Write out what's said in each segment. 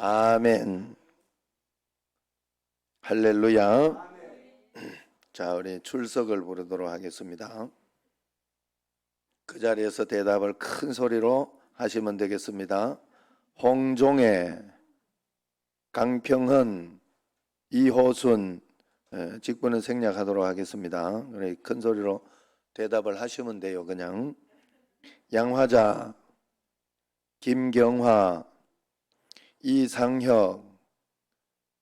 아멘. 할렐루야. 자, 우리 출석을 부르도록 하겠습니다. 그 자리에서 대답을 큰 소리로 하시면 되겠습니다. 홍종애, 강평헌, 이호순, 직분은 생략하도록 하겠습니다. 그래, 큰 소리로 대답을 하시면 돼요. 그냥 양화자, 김경화, 이상혁,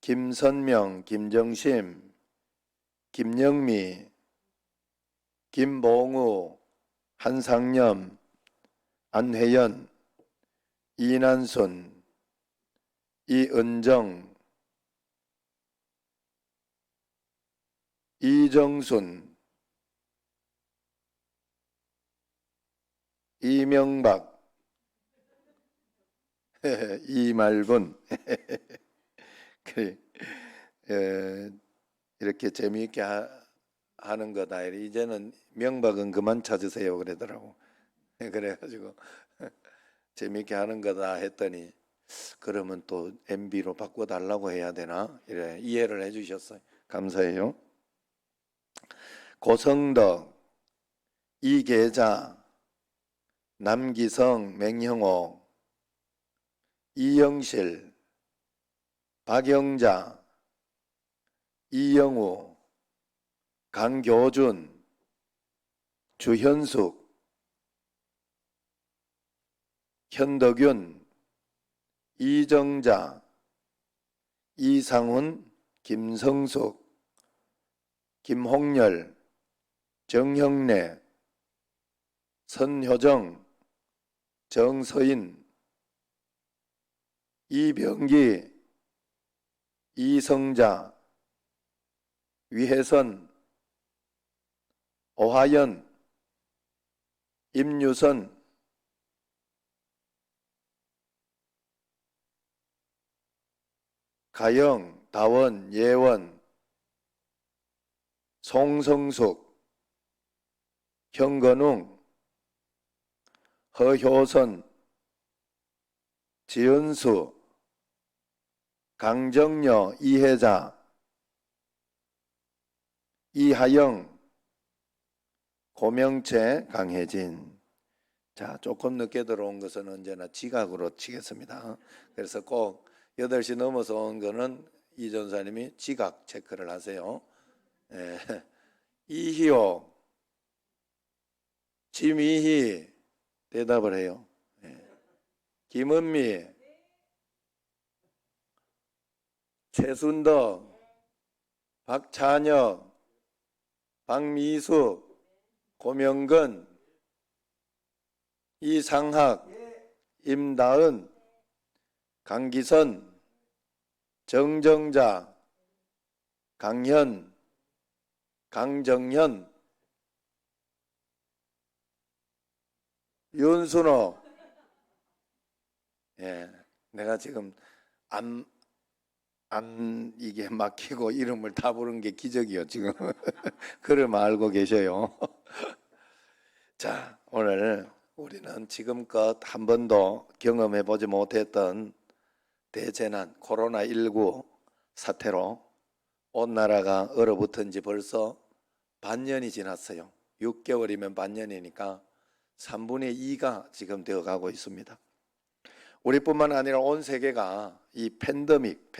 김선명, 김정심, 김영미, 김봉우, 한상념, 안혜연, 이난순, 이은정, 이정순, 이명박, 이말분. 그래, 이렇게 재미있게 하는 거다. 이제는 명박은 그만 찾으세요 그러더라고. 그래가지고 재미있게 하는 거다 했더니 그러면 또 MB로 바꿔달라고 해야 되나? 이래 이해를 해주셨어요. 감사해요. 고성덕, 이계자, 남기성, 맹형옥, 이영실, 박영자, 이영우, 강교준, 주현숙, 현덕윤, 이정자, 이상훈, 김성숙, 김홍열, 정형래, 선효정, 정서인, 이병기, 이성자, 위혜선, 오하연, 임유선, 가영, 다원, 예원, 송성숙, 현건웅, 허효선, 지은수, 강정여, 이혜자, 이하영, 고명채, 강혜진. 자, 조금 늦게 들어온 것은 언제나 지각으로 치겠습니다. 그래서 꼭 8시 넘어서 온 거는 이 전사님이 지각 체크를 하세요. 이희옥, 심이희 대답을 해요. 김은미, 최순덕, 박찬혁, 박미수, 고명근, 이상학, 임다은, 강기선, 정정자, 강현, 강정현, 윤순호. 내가 지금 안 이게 막히고 이름을 다 부른 게 기적이요 지금. 그를 알고 계셔요. 자, 오늘 우리는 지금껏 한 번도 경험해 보지 못했던 대재난 코로나19 사태로 온 나라가 얼어붙은 지 벌써 반년이 지났어요. 6개월이면 반년이니까 3분의 2가 지금 되어가고 있습니다. 우리뿐만 아니라 온 세계가 이 팬데믹,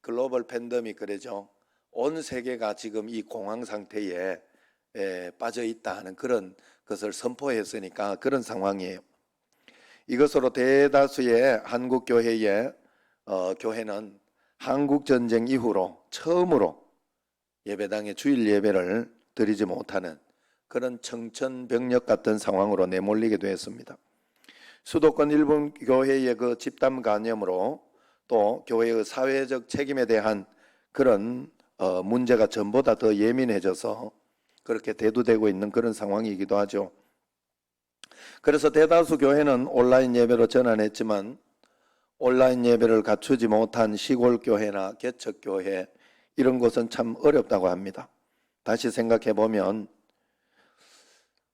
글로벌 팬데믹 그러죠. 온 세계가 지금 이 공황 상태에 빠져 있다 하는 그런 것을 선포했으니까 그런 상황이에요. 이것으로 대다수의 한국 교회의 교회는 한국 전쟁 이후로 처음으로 예배당에 주일 예배를 드리지 못하는 그런 청천벽력 같은 상황으로 내몰리게 되었습니다. 수도권 일부 교회의 그 집단 감염으로 또 교회의 사회적 책임에 대한 그런 문제가 전보다 더 예민해져서 그렇게 대두되고 있는 그런 상황이기도 하죠. 그래서 대다수 교회는 온라인 예배로 전환했지만 온라인 예배를 갖추지 못한 시골 교회나 개척 교회 이런 곳은 참 어렵다고 합니다. 다시 생각해 보면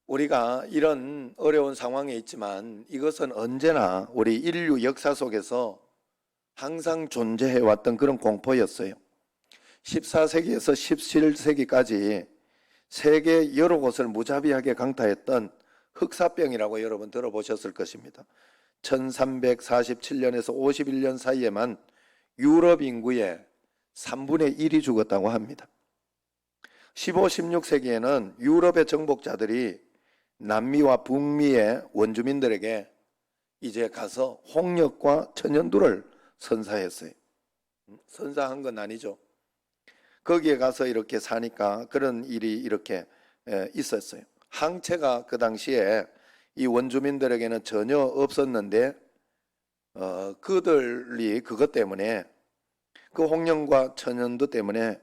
우리가 이런 어려운 상황에 있지만 이것은 언제나 우리 인류 역사 속에서 항상 존재해왔던 그런 공포였어요. 14세기에서 17세기까지 세계 여러 곳을 무자비하게 강타했던 흑사병이라고 여러분 들어보셨을 것입니다. 1347년에서 51년 사이에만 유럽 인구의 3분의 1이 죽었다고 합니다. 15, 16세기에는 유럽의 정복자들이 남미와 북미의 원주민들에게 이제 가서 홍역과 천연두를 선사했어요. 선사한 건 아니죠. 거기에 가서 이렇게 사니까 그런 일이 이렇게 있었어요. 항체가 그 당시에 이 원주민들에게는 전혀 없었는데 그들이 그것 때문에 그 홍역과 천연두 때문에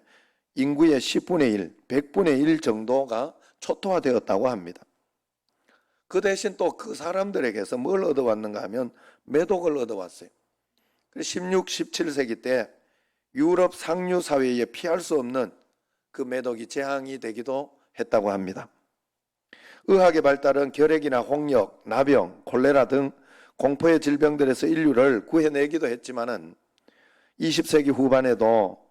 인구의 10분의 1, 100분의 1 정도가 초토화되었다고 합니다. 그 대신 또 그 사람들에게서 뭘 얻어왔는가 하면 매독을 얻어왔어요. 16, 17세기 때 유럽 상류 사회에 피할 수 없는 그 매독이 재앙이 되기도 했다고 합니다. 의학의 발달은 결핵이나 홍역, 나병, 콜레라 등 공포의 질병들에서 인류를 구해내기도 했지만은 20세기 후반에도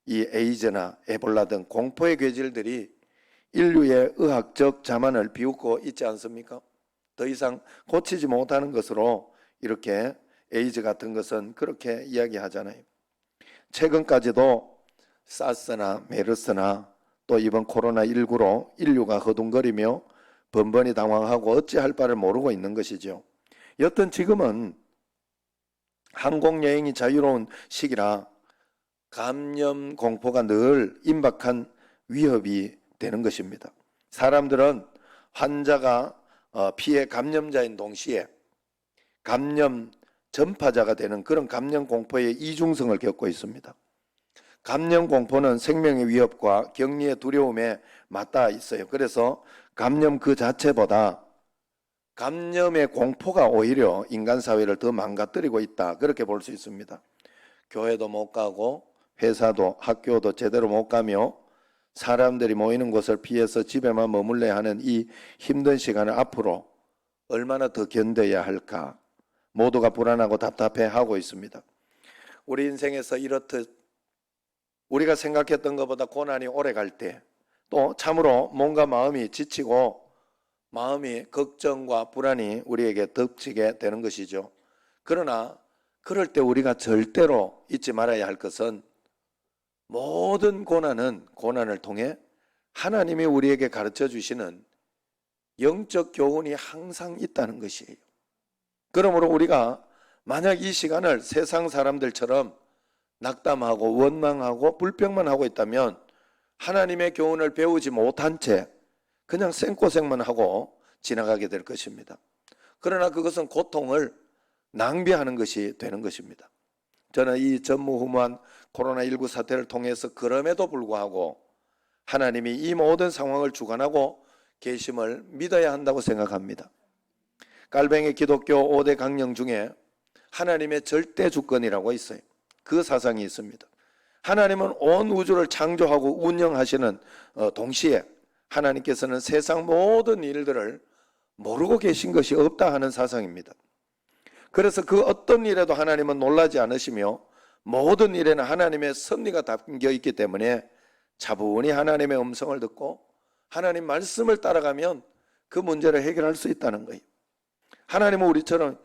이 에이즈나 에볼라 등 공포의 괴질들이 인류의 의학적 자만을 비웃고 있지 않습니까? 더 이상 고치지 못하는 것으로 이렇게 에이즈 같은 것은 그렇게 이야기하잖아요. 최근까지도 사스나 메르스나 또 이번 코로나19로 인류가 허둥거리며 번번이 당황하고 어찌할 바를 모르고 있는 것이죠. 여튼 지금은 항공여행이 자유로운 시기라 감염 공포가 늘 임박한 위협이 되는 것입니다. 사람들은 환자가 피해 감염자인 동시에 감염 전파자가 되는 그런 감염 공포의 이중성을 겪고 있습니다. 감염 공포는 생명의 위협과 격리의 두려움에 맞닿아 있어요. 그래서 감염 그 자체보다 감염의 공포가 오히려 인간 사회를 더 망가뜨리고 있다. 그렇게 볼 수 있습니다. 교회도 못 가고 회사도 학교도 제대로 못 가며 사람들이 모이는 곳을 피해서 집에만 머물러야 하는 이 힘든 시간을 앞으로 얼마나 더 견뎌야 할까? 모두가 불안하고 답답해하고 있습니다. 우리 인생에서 이렇듯 우리가 생각했던 것보다 고난이 오래 갈 때 또 참으로 뭔가 마음이 지치고 마음이 걱정과 불안이 우리에게 덮치게 되는 것이죠. 그러나 그럴 때 우리가 절대로 잊지 말아야 할 것은 모든 고난은 고난을 통해 하나님이 우리에게 가르쳐 주시는 영적 교훈이 항상 있다는 것이에요. 그러므로 우리가 만약 이 시간을 세상 사람들처럼 낙담하고 원망하고 불평만 하고 있다면 하나님의 교훈을 배우지 못한 채 그냥 생고생만 하고 지나가게 될 것입니다. 그러나 그것은 고통을 낭비하는 것이 되는 것입니다. 저는 이 전무후무한 코로나19 사태를 통해서 그럼에도 불구하고 하나님이 이 모든 상황을 주관하고 계심을 믿어야 한다고 생각합니다. 깔뱅이 기독교 5대 강령 중에 하나님의 절대 주권이라고 있어요. 그 사상이 있습니다. 하나님은 온 우주를 창조하고 운영하시는 동시에 하나님께서는 세상 모든 일들을 모르고 계신 것이 없다 하는 사상입니다. 그래서 그 어떤 일에도 하나님은 놀라지 않으시며 모든 일에는 하나님의 섭리가 담겨 있기 때문에 차분히 하나님의 음성을 듣고 하나님 말씀을 따라가면 그 문제를 해결할 수 있다는 거예요. 하나님은 우리처럼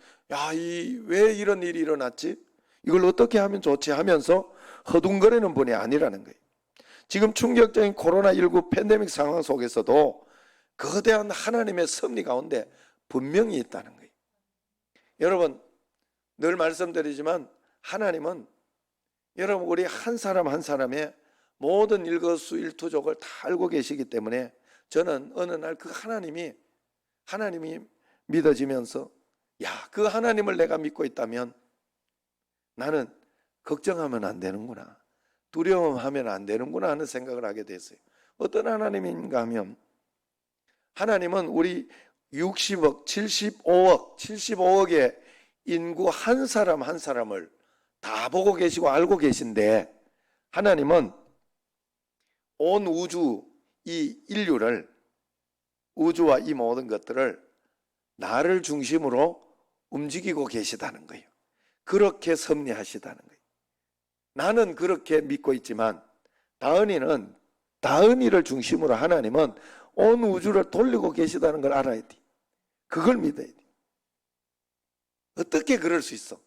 왜 이런 일이 일어났지? 이걸 어떻게 하면 좋지 하면서 허둥거리는 분이 아니라는 거예요. 지금 충격적인 코로나19 팬데믹 상황 속에서도 거대한 하나님의 섭리 가운데 분명히 있다는 거예요. 여러분 늘 말씀드리지만 하나님은 여러분 우리 한 사람 한 사람의 모든 일거수일투족을 다 알고 계시기 때문에 저는 어느 날 그 하나님이 믿어지면서 그 하나님을 내가 믿고 있다면 나는 걱정하면 안 되는구나, 두려움하면 안 되는구나 하는 생각을 하게 됐어요. 어떤 하나님인가 하면 하나님은 우리 60억, 75억의 인구 한 사람 한 사람을 다 보고 계시고 알고 계신데 하나님은 온 우주, 이 인류를, 우주와 이 모든 것들을 나를 중심으로 움직이고 계시다는 거예요. 그렇게 섭리하시다는 거예요. 나는 그렇게 믿고 있지만 다은이를 중심으로 하나님은 온 우주를 돌리고 계시다는 걸 알아야 돼. 그걸 믿어야 돼. 어떻게 그럴 수 있어?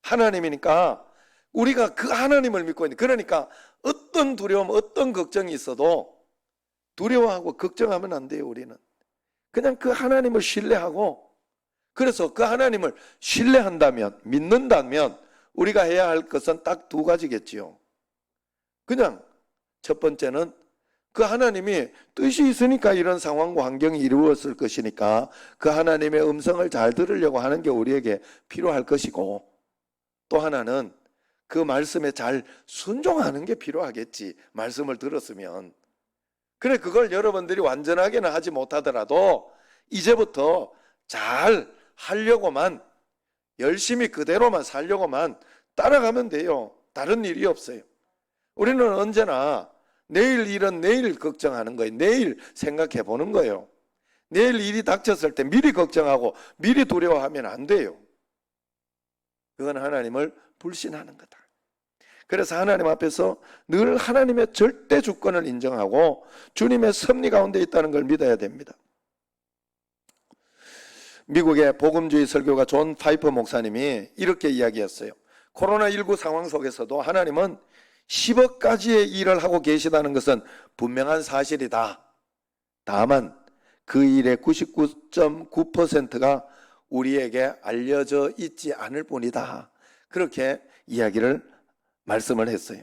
하나님이니까 우리가 그 하나님을 믿고 있는, 그러니까 어떤 두려움, 어떤 걱정이 있어도 두려워하고 걱정하면 안 돼요. 우리는 그냥 그 하나님을 신뢰하고, 그래서 그 하나님을 신뢰한다면, 믿는다면 우리가 해야 할 것은 딱 두 가지겠지요. 그냥 첫 번째는 그 하나님이 뜻이 있으니까 이런 상황과 환경이 이루어졌을 것이니까 그 하나님의 음성을 잘 들으려고 하는 게 우리에게 필요할 것이고, 또 하나는 그 말씀에 잘 순종하는 게 필요하겠지. 말씀을 들었으면. 그래, 그걸 여러분들이 완전하게는 하지 못하더라도 이제부터 잘 하려고만, 열심히 그대로만 살려고만 따라가면 돼요. 다른 일이 없어요. 우리는 언제나 내일 일은 내일 걱정하는 거예요. 내일 생각해 보는 거예요. 내일 일이 닥쳤을 때 미리 걱정하고 미리 두려워하면 안 돼요. 그건 하나님을 불신하는 거다. 그래서 하나님 앞에서 늘 하나님의 절대 주권을 인정하고 주님의 섭리 가운데 있다는 걸 믿어야 됩니다. 미국의 복음주의 설교가 존 파이퍼 목사님이 이렇게 이야기했어요. 코로나19 상황 속에서도 하나님은 10억 가지의 일을 하고 계시다는 것은 분명한 사실이다. 다만 그 일의 99.9%가 우리에게 알려져 있지 않을 뿐이다. 그렇게 말씀을 했어요.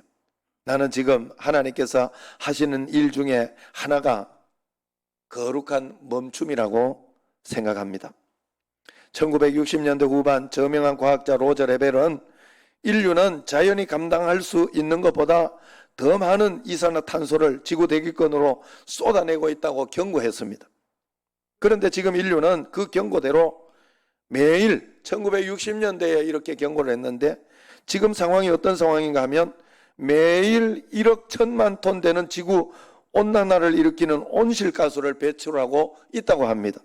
나는 지금 하나님께서 하시는 일 중에 하나가 거룩한 멈춤이라고 생각합니다. 1960년대 후반 저명한 과학자 로저 레벨은 인류는 자연이 감당할 수 있는 것보다 더 많은 이산화탄소를 지구 대기권으로 쏟아내고 있다고 경고했습니다. 그런데 지금 인류는 그 경고대로 매일 1960년대에 이렇게 경고를 했는데 지금 상황이 어떤 상황인가 하면 매일 1억 1,000만 톤 되는 지구 온난화를 일으키는 온실가스를 배출하고 있다고 합니다.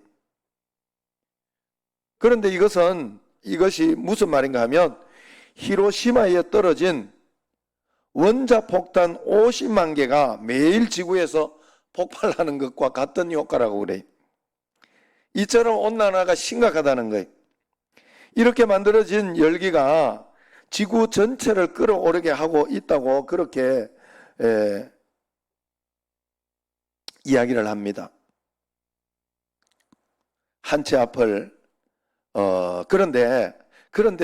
그런데 이것이 무슨 말인가 하면 히로시마에 떨어진 원자폭탄 50만 개가 매일 지구에서 폭발하는 것과 같은 효과라고 그래요. 이처럼 온난화가 심각하다는 거예요. 이렇게 만들어진 열기가 지구 전체를 끌어오르게 하고 있다고 그렇게 이야기를 합니다. 한 채 앞을 그런데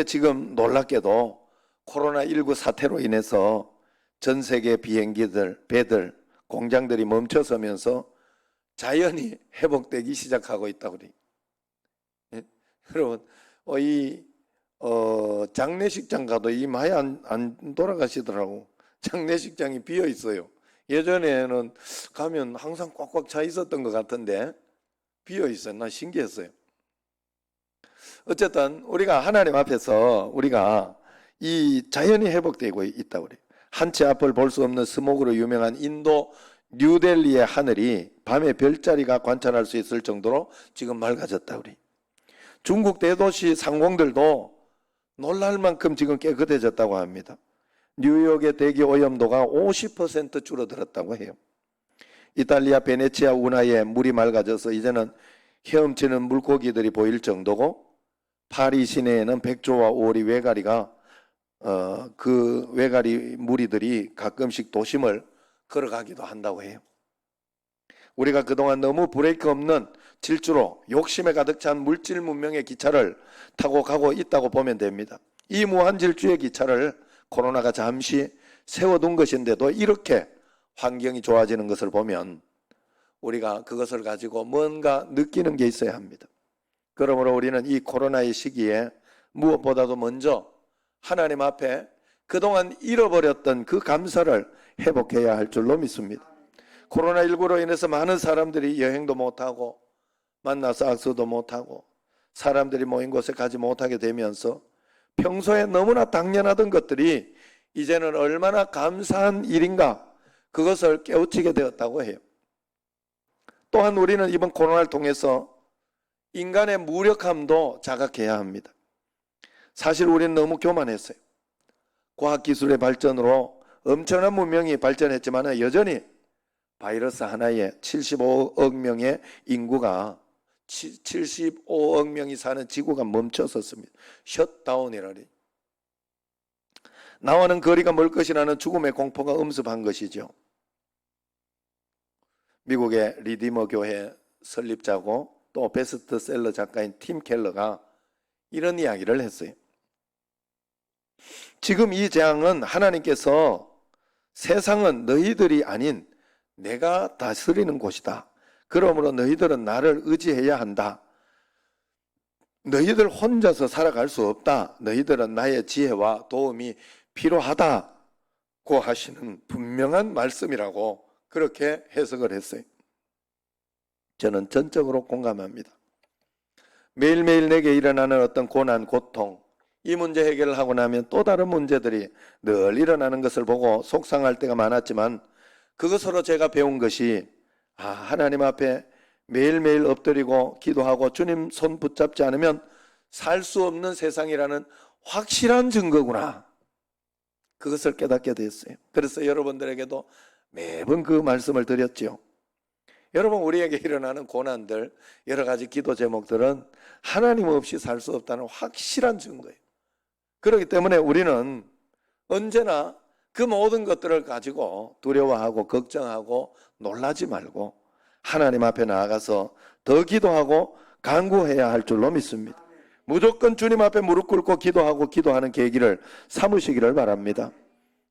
지금 놀랍게도 코로나19 사태로 인해서 전 세계 비행기들, 배들, 공장들이 멈춰서면서 자연이 회복되기 시작하고 있다고 그래요. 여러분, 장례식장 가도 많이 안 돌아가시더라고. 장례식장이 비어 있어요. 예전에는 가면 항상 꽉꽉 차 있었던 것 같은데 비어 있어요. 나 신기했어요. 어쨌든 우리가 하나님 앞에서 우리가 이 자연이 회복되고 있다고 그래요. 한 채 앞을 볼 수 없는 스모그로 유명한 인도 뉴델리의 하늘이 밤에 별자리가 관찰할 수 있을 정도로 지금 맑아졌다고 그래요. 중국 대도시 상공들도 놀랄 만큼 지금 깨끗해졌다고 합니다. 뉴욕의 대기 오염도가 50% 줄어들었다고 해요. 이탈리아 베네치아 운하에 물이 맑아져서 이제는 헤엄치는 물고기들이 보일 정도고, 파리 시내에는 백조와 오리 외가리가 그 외가리 무리들이 가끔씩 도심을 걸어가기도 한다고 해요. 우리가 그동안 너무 브레이크 없는 질주로 욕심에 가득 찬 물질 문명의 기차를 타고 가고 있다고 보면 됩니다. 이 무한 질주의 기차를 코로나가 잠시 세워둔 것인데도 이렇게 환경이 좋아지는 것을 보면 우리가 그것을 가지고 뭔가 느끼는 게 있어야 합니다. 그러므로 우리는 이 코로나의 시기에 무엇보다도 먼저 하나님 앞에 그동안 잃어버렸던 그 감사를 회복해야 할 줄로 믿습니다. 코로나19로 인해서 많은 사람들이 여행도 못하고 만나서 악수도 못하고 사람들이 모인 곳에 가지 못하게 되면서 평소에 너무나 당연하던 것들이 이제는 얼마나 감사한 일인가, 그것을 깨우치게 되었다고 해요. 또한 우리는 이번 코로나를 통해서 인간의 무력함도 자각해야 합니다. 사실 우리는 너무 교만했어요. 과학기술의 발전으로 엄청난 문명이 발전했지만 여전히 바이러스 하나에 75억 명의 인구가 75억 명이 사는 지구가 멈춰섰습니다. 셧다운이라니. 나와는 거리가 멀 것이라는 죽음의 공포가 엄습한 것이죠. 미국의 리디머 교회 설립자고 또 베스트셀러 작가인 팀 켈러가 이런 이야기를 했어요. 지금 이 재앙은 하나님께서 세상은 너희들이 아닌 내가 다스리는 곳이다. 그러므로 너희들은 나를 의지해야 한다. 너희들 혼자서 살아갈 수 없다. 너희들은 나의 지혜와 도움이 필요하다고 하시는 분명한 말씀이라고 그렇게 해석을 했어요. 저는 전적으로 공감합니다. 매일매일 내게 일어나는 어떤 고난, 고통, 이 문제 해결을 하고 나면 또 다른 문제들이 늘 일어나는 것을 보고 속상할 때가 많았지만 그것으로 제가 배운 것이 하나님 앞에 매일매일 엎드리고 기도하고 주님 손 붙잡지 않으면 살 수 없는 세상이라는 확실한 증거구나. 그것을 깨닫게 됐어요. 그래서 여러분들에게도 매번 그 말씀을 드렸죠. 여러분, 우리에게 일어나는 고난들, 여러 가지 기도 제목들은 하나님 없이 살 수 없다는 확실한 증거예요. 그렇기 때문에 우리는 언제나 그 모든 것들을 가지고 두려워하고 걱정하고 놀라지 말고 하나님 앞에 나아가서 더 기도하고 간구해야 할 줄로 믿습니다. 무조건 주님 앞에 무릎 꿇고 기도하고 기도하는 계기를 삼으시기를 바랍니다.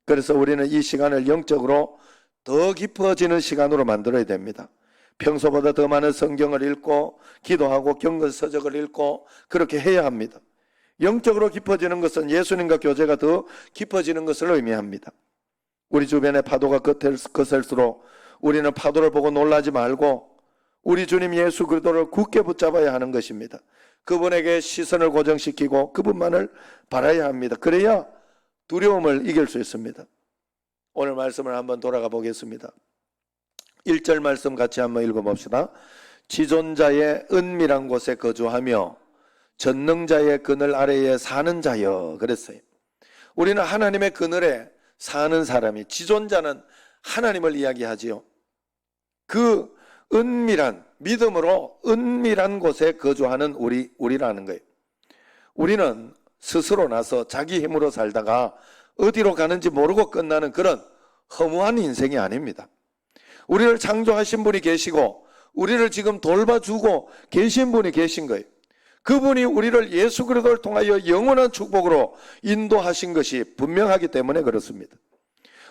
그래서 우리는 이 시간을 영적으로 더 깊어지는 시간으로 만들어야 됩니다. 평소보다 더 많은 성경을 읽고 기도하고 경건서적을 읽고 그렇게 해야 합니다. 영적으로 깊어지는 것은 예수님과 교제가 더 깊어지는 것을 의미합니다. 우리 주변에 파도가 거셀수록 우리는 파도를 보고 놀라지 말고 우리 주님 예수 그리스도를 굳게 붙잡아야 하는 것입니다. 그분에게 시선을 고정시키고 그분만을 바라야 합니다. 그래야 두려움을 이길 수 있습니다. 오늘 말씀을 한번 돌아가 보겠습니다. 1절 말씀 같이 한번 읽어봅시다. 지존자의 은밀한 곳에 거주하며 전능자의 그늘 아래에 사는 자여. 그랬어요. 우리는 하나님의 그늘에 사는 사람이, 지존자는 하나님을 이야기하지요. 그 은밀한, 믿음으로 은밀한 곳에 거주하는 우리라는 거예요. 우리는 스스로 나서 자기 힘으로 살다가 어디로 가는지 모르고 끝나는 그런 허무한 인생이 아닙니다. 우리를 창조하신 분이 계시고 우리를 지금 돌봐주고 계신 분이 계신 거예요. 그분이 우리를 예수 그리스도를 통하여 영원한 축복으로 인도하신 것이 분명하기 때문에 그렇습니다.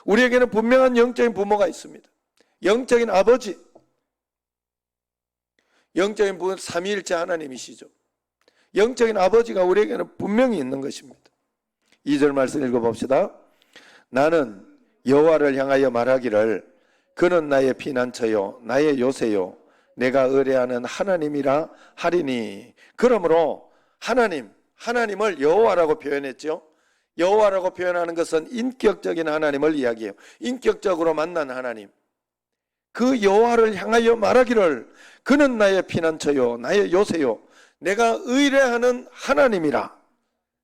우리에게는 분명한 영적인 부모가 있습니다. 영적인 아버지, 영적인 부모, 삼위일체 하나님이시죠. 영적인 아버지가 우리에게는 분명히 있는 것입니다. 2절 말씀 읽어봅시다. 나는 여호와를 향하여 말하기를 그는 나의 피난처요 나의 요새요 내가 의뢰하는 하나님이라 하리니. 그러므로 하나님을 여호와라고 표현했죠. 여호와라고 표현하는 것은 인격적인 하나님을 이야기해요. 인격적으로 만난 하나님, 그 여호와를 향하여 말하기를 그는 나의 피난처요 나의 요새요 내가 의뢰하는 하나님이라.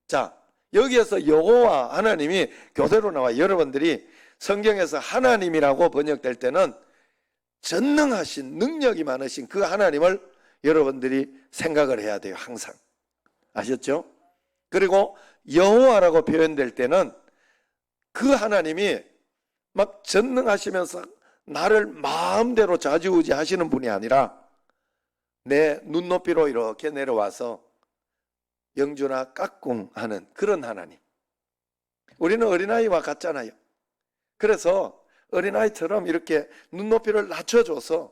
자, 여기에서 여호와 하나님이 교대로 나와. 여러분들이 성경에서 하나님이라고 번역될 때는 전능하신, 능력이 많으신 그 하나님을 여러분들이 생각을 해야 돼요. 항상. 아셨죠? 그리고 여호와라고 표현될 때는 그 하나님이 막 전능하시면서 나를 마음대로 좌지우지 하시는 분이 아니라 내 눈높이로 이렇게 내려와서 영주나 깍꿍 하는 그런 하나님. 우리는 어린아이와 같잖아요. 그래서 어린아이처럼 이렇게 눈높이를 낮춰줘서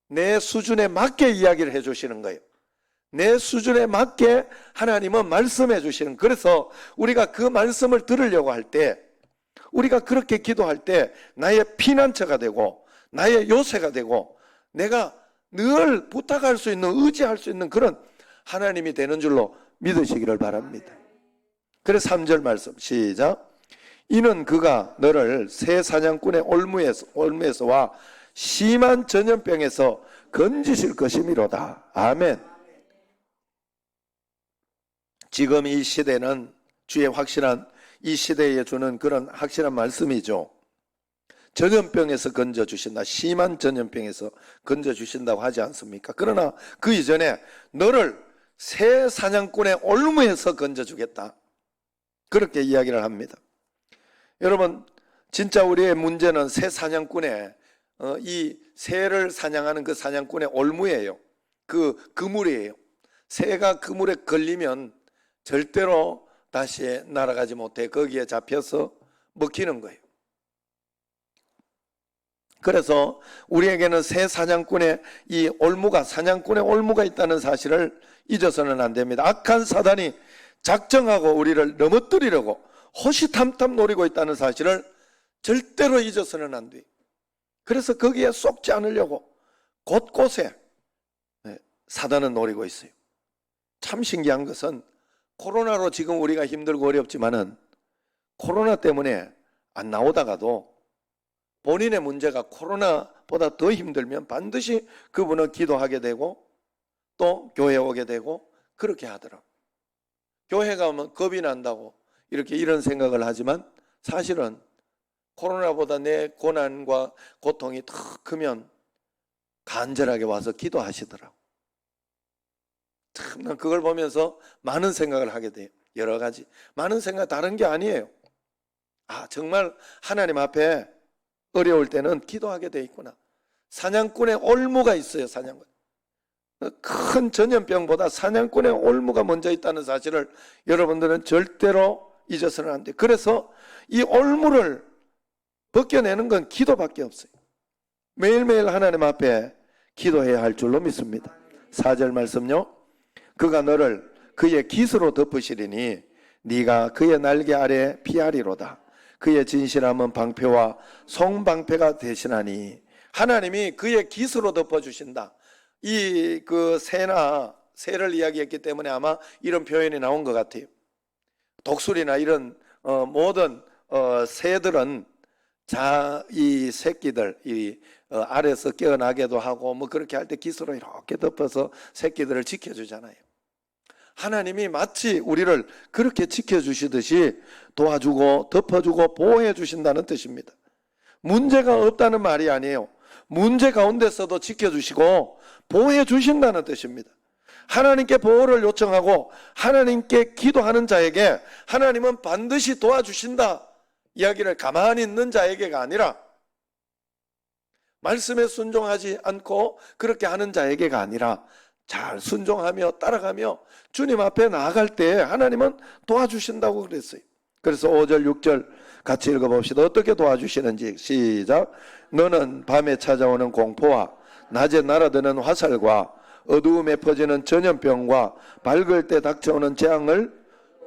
내 수준에 맞게 이야기를 해주시는 거예요. 내 수준에 맞게 하나님은 말씀해 주시는. 그래서 우리가 그 말씀을 들으려고 할 때, 우리가 그렇게 기도할 때 나의 피난처가 되고 나의 요새가 되고 내가 늘 부탁할 수 있는, 의지할 수 있는 그런 하나님이 되는 줄로 믿으시기를 바랍니다. 그래서 3절 말씀 시작. 이는 그가 너를 새 사냥꾼의 올무에서와 심한 전염병에서 건지실 것이미로다. 아멘. 지금 이 시대는 주의 확실한 이 시대에 주는 그런 확실한 말씀이죠. 전염병에서 건져주신다. 심한 전염병에서 건져주신다고 하지 않습니까? 그러나 그 이전에 너를 새 사냥꾼의 올무에서 건져주겠다. 그렇게 이야기를 합니다. 여러분, 진짜 우리의 문제는 새 사냥꾼의 이 새를 사냥하는 그 사냥꾼의 올무예요. 그 그물이에요. 새가 그물에 걸리면 절대로 다시 날아가지 못해 거기에 잡혀서 먹히는 거예요. 그래서 우리에게는 새 사냥꾼의 이 올무가, 사냥꾼의 올무가 있다는 사실을 잊어서는 안 됩니다. 악한 사단이 작정하고 우리를 넘어뜨리려고 호시탐탐 노리고 있다는 사실을 절대로 잊어서는 안 돼요. 그래서 거기에 쏙지 않으려고 곳곳에 사단은 노리고 있어요. 참 신기한 것은 코로나로 지금 우리가 힘들고 어렵지만은 코로나 때문에 안 나오다가도 본인의 문제가 코로나보다 더 힘들면 반드시 그분은 기도하게 되고 또 교회에 오게 되고 그렇게 하더라고요. 교회 가면 겁이 난다고 이렇게 이런 생각을 하지만 사실은 코로나보다 내 고난과 고통이 더 크면 간절하게 와서 기도하시더라고요. 참, 난 그걸 보면서 많은 생각을 하게 돼요. 여러 가지. 많은 생각 다른 게 아니에요. 아, 정말 하나님 앞에 어려울 때는 기도하게 돼 있구나. 사냥꾼의 올무가 있어요. 사냥꾼. 큰 전염병보다 사냥꾼의 올무가 먼저 있다는 사실을 여러분들은 절대로 잊어서는 안 돼요. 그래서 이 올무를 벗겨내는 건 기도밖에 없어요. 매일매일 하나님 앞에 기도해야 할 줄로 믿습니다. 4절 말씀요. 그가 너를 그의 깃으로 덮으시리니 네가 그의 날개 아래 피하리로다. 그의 진실함은 방패와 송방패가 되시나니. 하나님이 그의 깃으로 덮어주신다. 이 그 새를 이야기했기 때문에 아마 이런 표현이 나온 것 같아요. 독수리나 이런 모든 새들은 이 새끼들 아래서 깨어나게도 하고 뭐 그렇게 할 때 깃으로 이렇게 덮어서 새끼들을 지켜주잖아요. 하나님이 마치 우리를 그렇게 지켜주시듯이 도와주고 덮어주고 보호해 주신다는 뜻입니다. 문제가 없다는 말이 아니에요. 문제 가운데서도 지켜주시고 보호해 주신다는 뜻입니다. 하나님께 보호를 요청하고 하나님께 기도하는 자에게 하나님은 반드시 도와주신다 이야기를 가만히 있는 자에게가 아니라, 말씀에 순종하지 않고 그렇게 하는 자에게가 아니라 잘 순종하며 따라가며 주님 앞에 나아갈 때 하나님은 도와주신다고 그랬어요. 그래서 5절 6절 같이 읽어봅시다. 어떻게 도와주시는지. 시작. 너는 밤에 찾아오는 공포와 낮에 날아드는 화살과 어두움에 퍼지는 전염병과 밝을 때 닥쳐오는 재앙을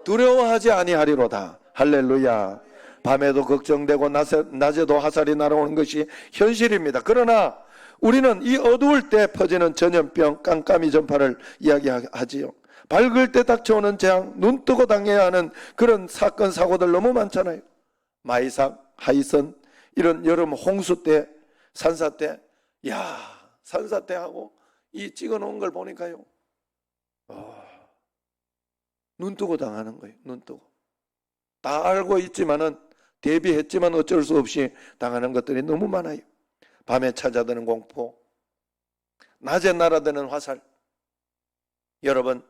두려워하지 아니하리로다. 할렐루야. 밤에도 걱정되고 낮에도 화살이 날아오는 것이 현실입니다. 그러나 우리는 이 어두울 때 퍼지는 전염병, 깜깜이 전파를 이야기하지요. 밝을 때 닥쳐오는 재앙, 눈 뜨고 당해야 하는 그런 사건, 사고들 너무 많잖아요. 마이삭, 하이선, 이런 여름 홍수 때, 산사 때, 산사 때하고 이 찍어놓은 걸 보니까요. 눈 뜨고 당하는 거예요. 눈 뜨고. 다 알고 있지만은, 대비했지만 어쩔 수 없이 당하는 것들이 너무 많아요. 밤에 찾아드는 공포, 낮에 날아드는 화살. 여러분,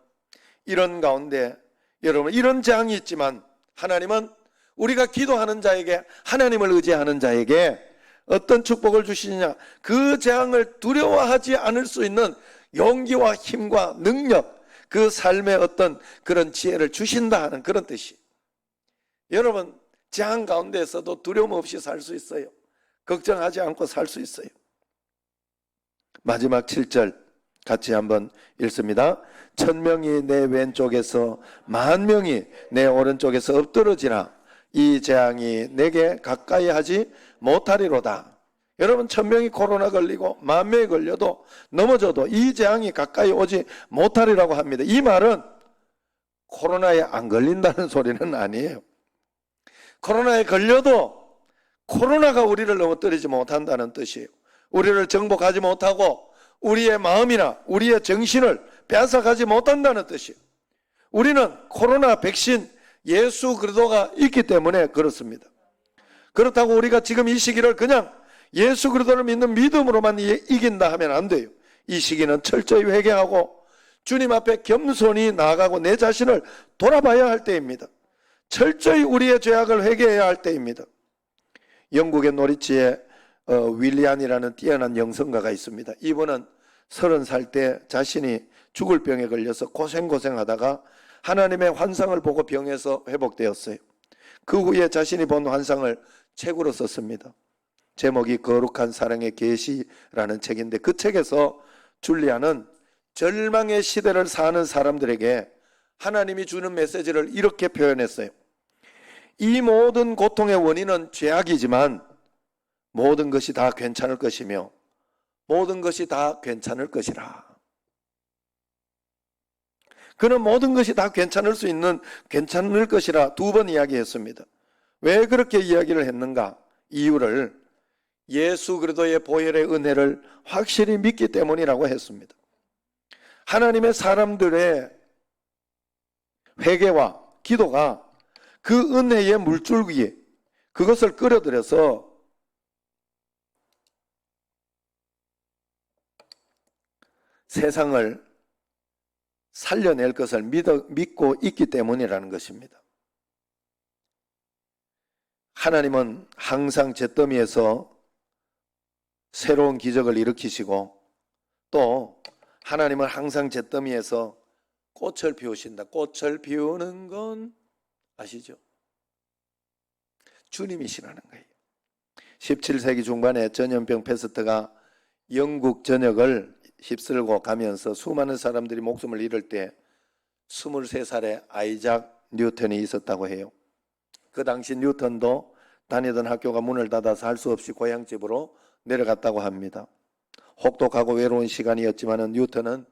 이런 가운데 여러분 이런 재앙이 있지만 하나님은 우리가 기도하는 자에게, 하나님을 의지하는 자에게 어떤 축복을 주시느냐, 그 재앙을 두려워하지 않을 수 있는 용기와 힘과 능력, 그 삶의 어떤 그런 지혜를 주신다 하는 그런 뜻이. 여러분, 재앙 가운데에서도 두려움 없이 살 수 있어요. 걱정하지 않고 살 수 있어요. 마지막 7절 같이 한번 읽습니다. 1000명이 내 왼쪽에서 10,000명이 내 오른쪽에서 엎드러지나 이 재앙이 내게 가까이 하지 못하리로다. 여러분, 1000명이 코로나 걸리고 10,000명이 걸려도 넘어져도 이 재앙이 가까이 오지 못하리라고 합니다. 이 말은 코로나에 안 걸린다는 소리는 아니에요. 코로나에 걸려도 코로나가 우리를 넘어뜨리지 못한다는 뜻이에요. 우리를 정복하지 못하고 우리의 마음이나 우리의 정신을 빼앗아가지 못한다는 뜻이에요. 우리는 코로나 백신 예수 그리스도가 있기 때문에 그렇습니다. 그렇다고 우리가 지금 이 시기를 그냥 예수 그리스도를 믿는 믿음으로만 이긴다 하면 안 돼요. 이 시기는 철저히 회개하고 주님 앞에 겸손히 나아가고 내 자신을 돌아봐야 할 때입니다. 철저히 우리의 죄악을 회개해야 할 때입니다. 영국의 노리치에 윌리안이라는 뛰어난 영성가가 있습니다. 이분은 30살 때 자신이 죽을 병에 걸려서 고생하다가 하나님의 환상을 보고 병에서 회복되었어요. 그 후에 자신이 본 환상을 책으로 썼습니다. 제목이 거룩한 사랑의 계시라는 책인데, 그 책에서 줄리안은 절망의 시대를 사는 사람들에게 하나님이 주는 메시지를 이렇게 표현했어요. 이 모든 고통의 원인은 죄악이지만 모든 것이 다 괜찮을 것이며 모든 것이 다 괜찮을 것이라. 그는 모든 것이 다 괜찮을 것이라 2번 이야기했습니다. 왜 그렇게 이야기를 했는가? 이유를 예수 그리스도의 보혈의 은혜를 확실히 믿기 때문이라고 했습니다. 하나님의 사람들의 회개와 기도가 그 은혜의 물줄기, 그것을 끌어들여서 세상을 살려낼 것을 믿고 있기 때문이라는 것입니다. 하나님은 항상 잿더미에서 새로운 기적을 일으키시고, 또 하나님은 항상 잿더미에서 꽃을 피우신다. 꽃을 피우는 건 아시죠? 주님이시라는 거예요. 17세기 중반에 전염병 패스트가 영국 전역을 휩쓸고 가면서 수많은 사람들이 목숨을 잃을 때 23살의 아이작 뉴턴이 있었다고 해요. 그 당시 뉴턴도 다니던 학교가 문을 닫아서 할 수 없이 고향집으로 내려갔다고 합니다. 혹독하고 외로운 시간이었지만 뉴턴은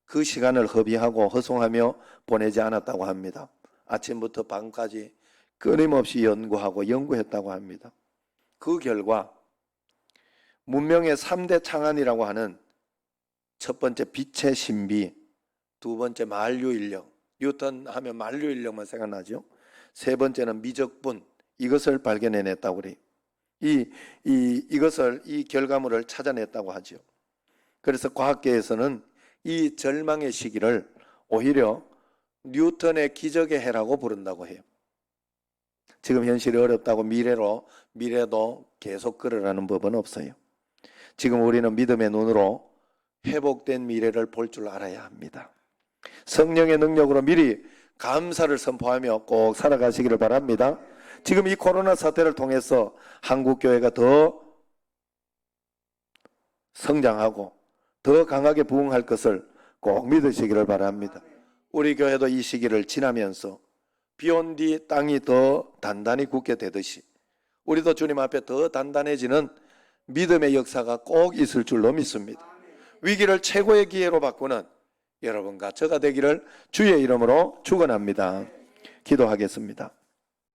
그 시간을 허비하고 허송하며 보내지 않았다고 합니다. 아침부터 밤까지 끊임없이 연구했다고 합니다. 그 결과 문명의 3대 창안이라고 하는 첫 번째 빛의 신비, 2번째 만류인력, 뉴턴 하면 만류인력만 생각나죠. 3번째는 미적분, 이것을 발견해냈다고 그래요. 이 결과물을 찾아냈다고 하죠. 그래서 과학계에서는 이 절망의 시기를 오히려 뉴턴의 기적의 해라고 부른다고 해요. 지금 현실이 어렵다고 미래도 계속 그러라는 법은 없어요. 지금 우리는 믿음의 눈으로 회복된 미래를 볼 줄 알아야 합니다. 성령의 능력으로 미리 감사를 선포하며 꼭 살아가시기를 바랍니다. 지금 이 코로나 사태를 통해서 한국교회가 더 성장하고 더 강하게 부흥할 것을 꼭 믿으시기를 바랍니다. 우리 교회도 이 시기를 지나면서 비온 뒤 땅이 더 단단히 굳게 되듯이 우리도 주님 앞에 더 단단해지는 믿음의 역사가 꼭 있을 줄로 믿습니다. 위기를 최고의 기회로 바꾸는 여러분과 저가 되기를 주의 이름으로 축원합니다. 기도하겠습니다.